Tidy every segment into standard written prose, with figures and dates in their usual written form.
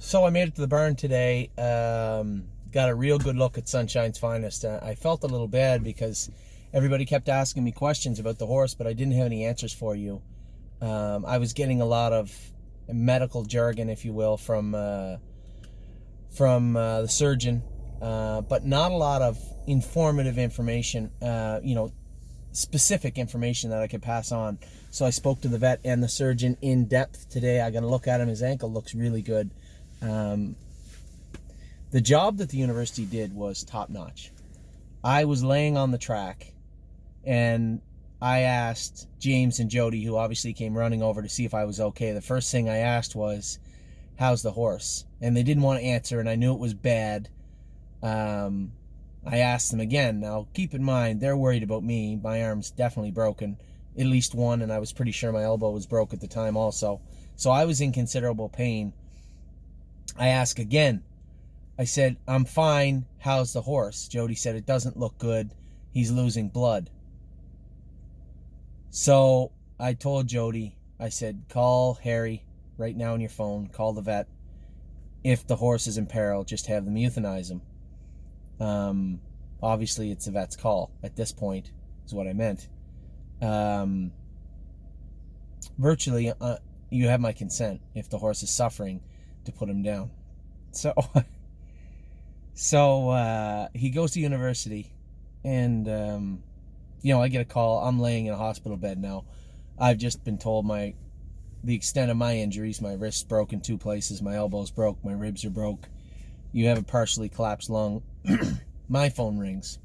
So I made it to the barn today. Got a real good look at Sunshine's Finest. I felt a little bad because everybody kept asking me questions about the horse, but I didn't have any answers for you. I was getting a lot of medical jargon, if you will, from the surgeon, but not a lot of informative information, specific information that I could pass on. So I spoke to the vet and the surgeon in depth today. I got to look at him. His ankle looks really good. The job that the university did was top-notch. I was laying on the track, and I asked James and Jody, who obviously came running over to see if I was okay. The first thing I asked was, how's the horse? And they didn't want to answer, and I knew it was bad. I asked them again. Now, keep in mind, they're worried about me. My arm's definitely broken, at least one, and I was pretty sure my elbow was broke at the time also. So I was in considerable pain. I asked again. I said, I'm fine. How's the horse? Jody said, it doesn't look good. He's losing blood. So I told Jody, I said, call Harry right now on your phone. Call the vet. If the horse is in peril, just have them euthanize him. Obviously, it's the vet's call at this point, is what I meant. Virtually, you have my consent if the horse is suffering to put him down. So he goes to university, and I get a call. I'm laying in a hospital bed now. I've just been told the extent of my injuries. My wrist's broke in 2 places. My elbow's broke. My ribs are broke. You have a partially collapsed lung. My phone rings.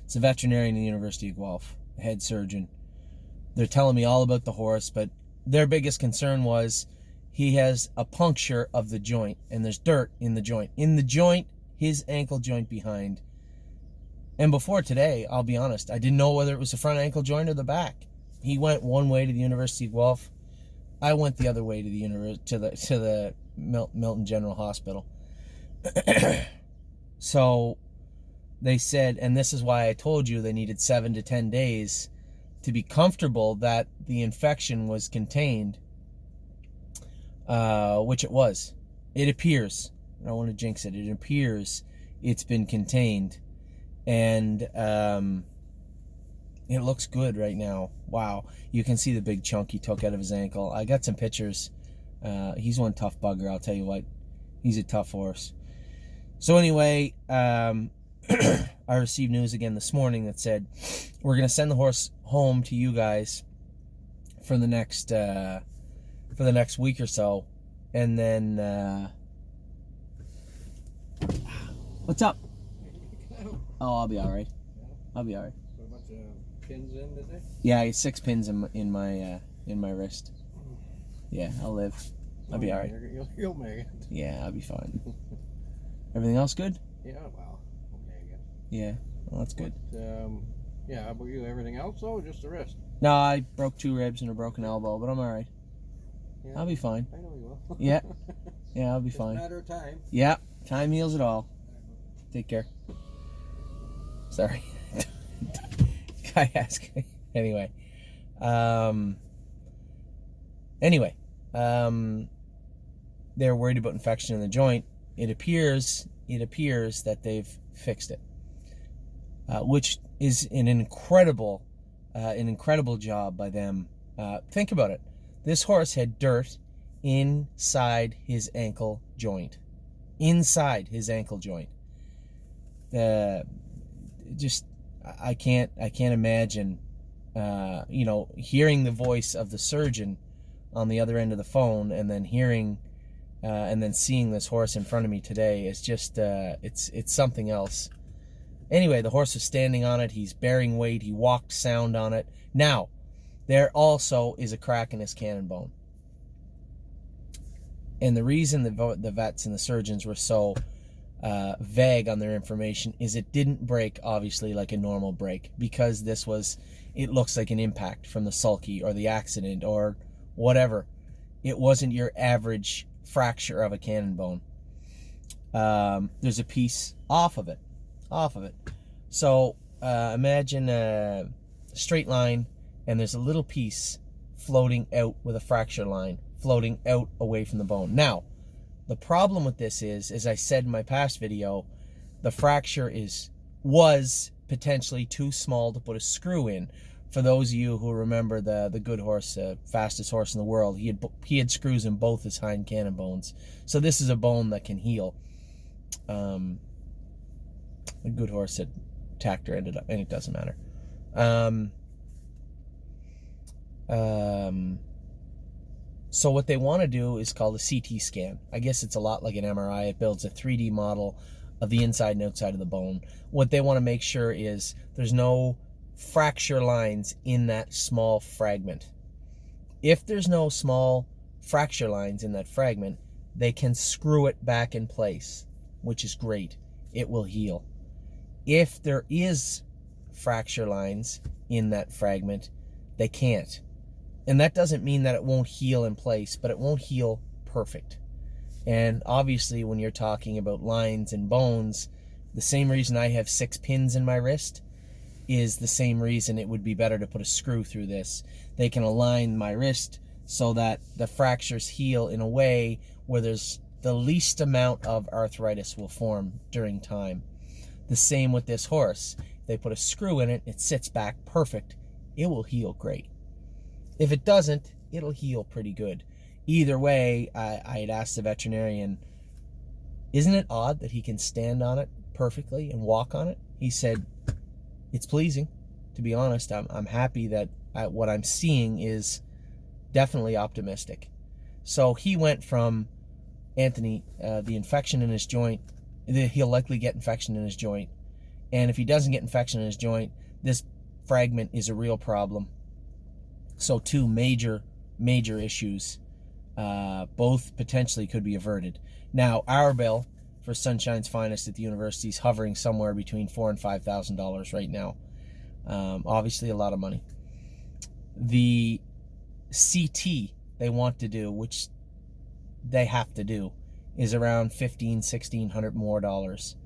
It's a veterinarian in the University of Guelph, a head surgeon. They're telling me all about the horse, but their biggest concern was he has a puncture of the joint, and there's dirt in the joint. In the joint, his ankle joint behind. And before today, I'll be honest, I didn't know whether it was the front ankle joint or the back. He went one way to the University of Guelph. I went the other way to the Milton General Hospital. So they said, and this is why I told you they needed 7 to 10 days to be comfortable that the infection was contained. Which it was. It appears, I don't want to jinx it, it appears it's been contained. And it looks good right now. Wow. You can see the big chunk he took out of his ankle. I got some pictures. He's one tough bugger, I'll tell you what. He's a tough horse. So anyway, I received news again this morning that said we're going to send the horse home to you guys for the next week or so, and then what's up? Oh, I'll be all right. I'll be all right. Put a bunch of pins in today? Yeah, I had 6 pins in my wrist. Yeah, I'll live. I'll be all right. You'll make it. Yeah, I'll be fine. Everything else good? Yeah, well, okay, I guess. Yeah, well, that's good. Yeah, how about you? Everything else, though, or just the wrist? No, I broke 2 ribs and a broken elbow, but I'm all right. Yeah, I'll be fine. I know you will. Yeah, I'll be It's fine. a matter of time. Yeah, time heals it all. Take care. Sorry. Guy asked me. Anyway. They're worried about infection in the joint. It appears that they've fixed it, which is an incredible job by them. Think about it. This horse had dirt inside his ankle joint. Inside his ankle joint. I can't imagine, hearing the voice of the surgeon on the other end of the phone, and then hearing, and then seeing this horse in front of me today. Is just, it's something else. Anyway, the horse was standing on it. He's bearing weight. He walked sound on it. Now, there also is a crack in his cannon bone. And the reason the vets and the surgeons were so vague on their information is it didn't break, obviously, like a normal break, because it looks like an impact from the sulky or the accident or whatever. It wasn't your average fracture of a cannon bone. There's a piece off of it. So imagine a straight line, and there's a little piece floating out with a fracture line floating out away from the bone. Now, The problem with this is, as I said in my past video, the fracture was potentially too small to put a screw in. For those of you who remember the Good Horse, fastest horse in the world, he had screws in both his hind cannon bones. So this is a bone that can heal. The Good Horse at Tactor ended up, and it doesn't matter. So what they want to do is called a CT scan. I guess it's a lot like an MRI. It builds a 3D model of the inside and outside of the bone. What they want to make sure is there's no fracture lines in that small fragment. If there's no small fracture lines in that fragment, they can screw it back in place, which is great. It will heal. If there is fracture lines in that fragment, they can't. And that doesn't mean that it won't heal in place, but it won't heal perfect. And obviously when you're talking about lines and bones, the same reason I have 6 pins in my wrist is the same reason it would be better to put a screw through this. They can align my wrist so that the fractures heal in a way where there's the least amount of arthritis will form during time. The same with this horse. If they put a screw in it, it sits back perfect. It will heal great. If it doesn't, it'll heal pretty good. Either way, I had asked the veterinarian, isn't it odd that he can stand on it perfectly and walk on it? He said, it's pleasing, to be honest. I'm happy that what I'm seeing is definitely optimistic. So he went from, Anthony, the infection in his joint, he'll likely get infection in his joint. And if he doesn't get infection in his joint, this fragment is a real problem. So 2 major issues, both potentially could be averted. Now, our bill for Sunshine's Finest at the university is hovering somewhere between $4,000 and $5,000 right now. Obviously a lot of money. The CT they want to do, which they have to do, is around $1,500, $1,600 more dollars.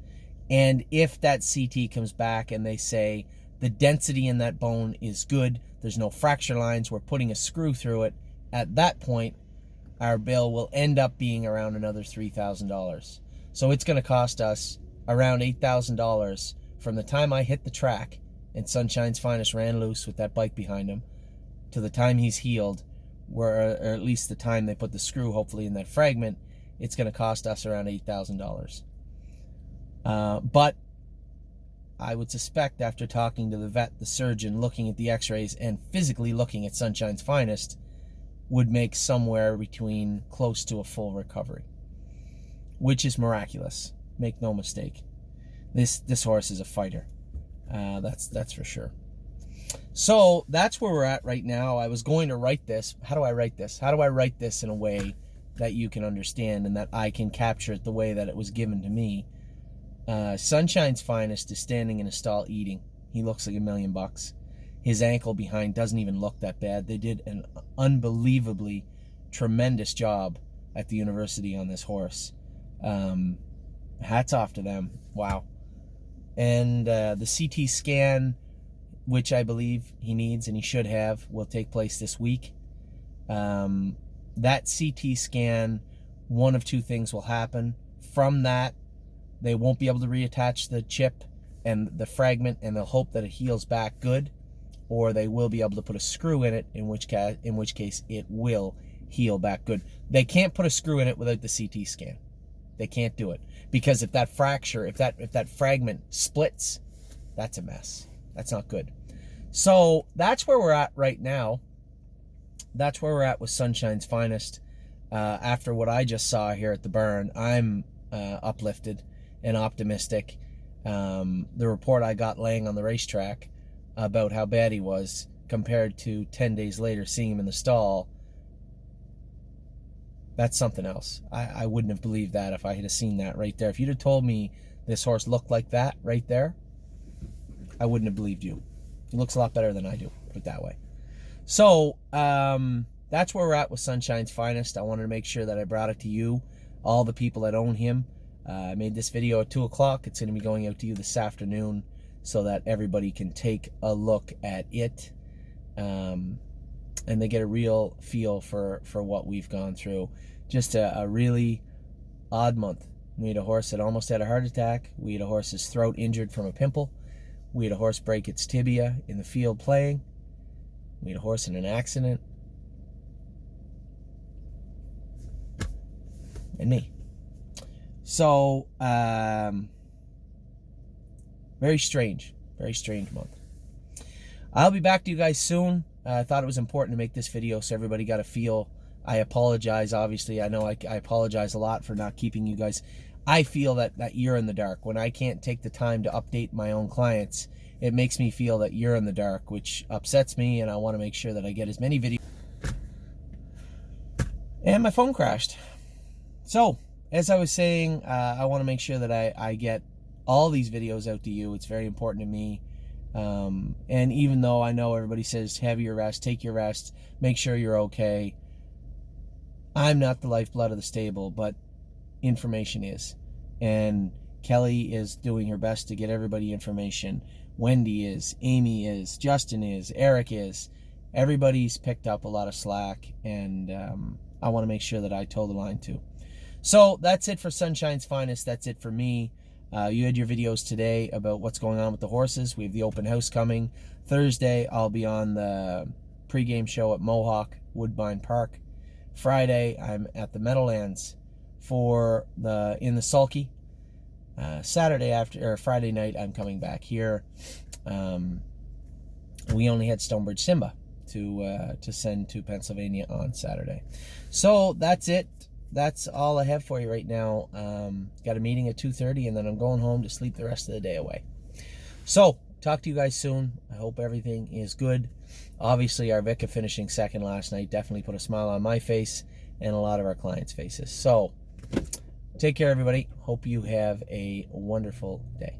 And if that CT comes back and they say the density in that bone is good, there's no fracture lines, we're putting a screw through it, at that point, our bill will end up being around another $3,000. So it's going to cost us around $8,000 from the time I hit the track and Sunshine's Finest ran loose with that bike behind him to the time he's healed, or at least the time they put the screw, hopefully, in that fragment. It's going to cost us around $8,000. But I would suspect, after talking to the vet, the surgeon, looking at the x-rays, and physically looking at Sunshine's Finest, would make somewhere between close to a full recovery, which is miraculous. Make no mistake. This horse is a fighter. That's for sure. So that's where we're at right now. I was going to write this. How do I write this? How do I write this in a way that you can understand and that I can capture it the way that it was given to me? Sunshine's Finest is standing in a stall eating. He looks like $1 million. His ankle behind doesn't even look that bad. They did an unbelievably tremendous job at the university on this horse. Hats off to them. Wow. And the CT scan, which I believe he needs and he should have, will take place this week. That CT scan, one of 2 things will happen. From that, they won't be able to reattach the chip and the fragment, and they'll hope that it heals back good, or they will be able to put a screw in it, in which case it will heal back good. They can't put a screw in it without the CT scan. They can't do it, because if that fracture, if that fragment splits, that's a mess. That's not good. So that's where we're at right now. That's where we're at with Sunshine's Finest. After what I just saw here at the barn, I'm uplifted and optimistic. The report I got laying on the racetrack about how bad he was, compared to 10 days later seeing him in the stall, that's something else. I wouldn't have believed that if I had seen that right there. If you'd have told me this horse looked like that right there, I wouldn't have believed you. He looks a lot better than I do, put it that way. So that's where we're at with Sunshine's Finest. I wanted to make sure that I brought it to you, all the people that own him. I made this video at 2 o'clock. It's going to be going out to you this afternoon so that everybody can take a look at it, and they get a real feel for what we've gone through. Just a really odd month. We had a horse that almost had a heart attack. We had a horse's throat injured from a pimple. We had a horse break its tibia in the field playing. We had a horse in an accident. And me. So, very strange month. I'll be back to you guys soon. I thought it was important to make this video so everybody got a feel. I apologize, obviously. I know I apologize a lot for not keeping you guys. I feel that you're in the dark. When I can't take the time to update my own clients, it makes me feel that you're in the dark, which upsets me, and I want to make sure that I get as many videos. And my phone crashed. So, as I was saying, I want to make sure that I get all these videos out to you. It's very important to me. And even though I know everybody says, have your rest, take your rest, make sure you're okay, I'm not the lifeblood of the stable, but information is. And Kelly is doing her best to get everybody information. Wendy is, Amy is, Justin is, Eric is. Everybody's picked up a lot of slack, and I want to make sure that I toe the line too. So that's it for Sunshine's Finest. That's it for me. You had your videos today about what's going on with the horses. We have the open house coming. Thursday, I'll be on the pregame show at Mohawk Woodbine Park. Friday, I'm at the Meadowlands in the Sulky. Friday night, I'm coming back here. We only had Stonebridge Simba to send to Pennsylvania on Saturday. So that's it. That's all I have for you right now. Got a meeting at 2:30, and then I'm going home to sleep the rest of the day away. So, talk to you guys soon. I hope everything is good. Obviously, our Vicka finishing second last night definitely put a smile on my face and a lot of our clients' faces. So, take care, everybody. Hope you have a wonderful day.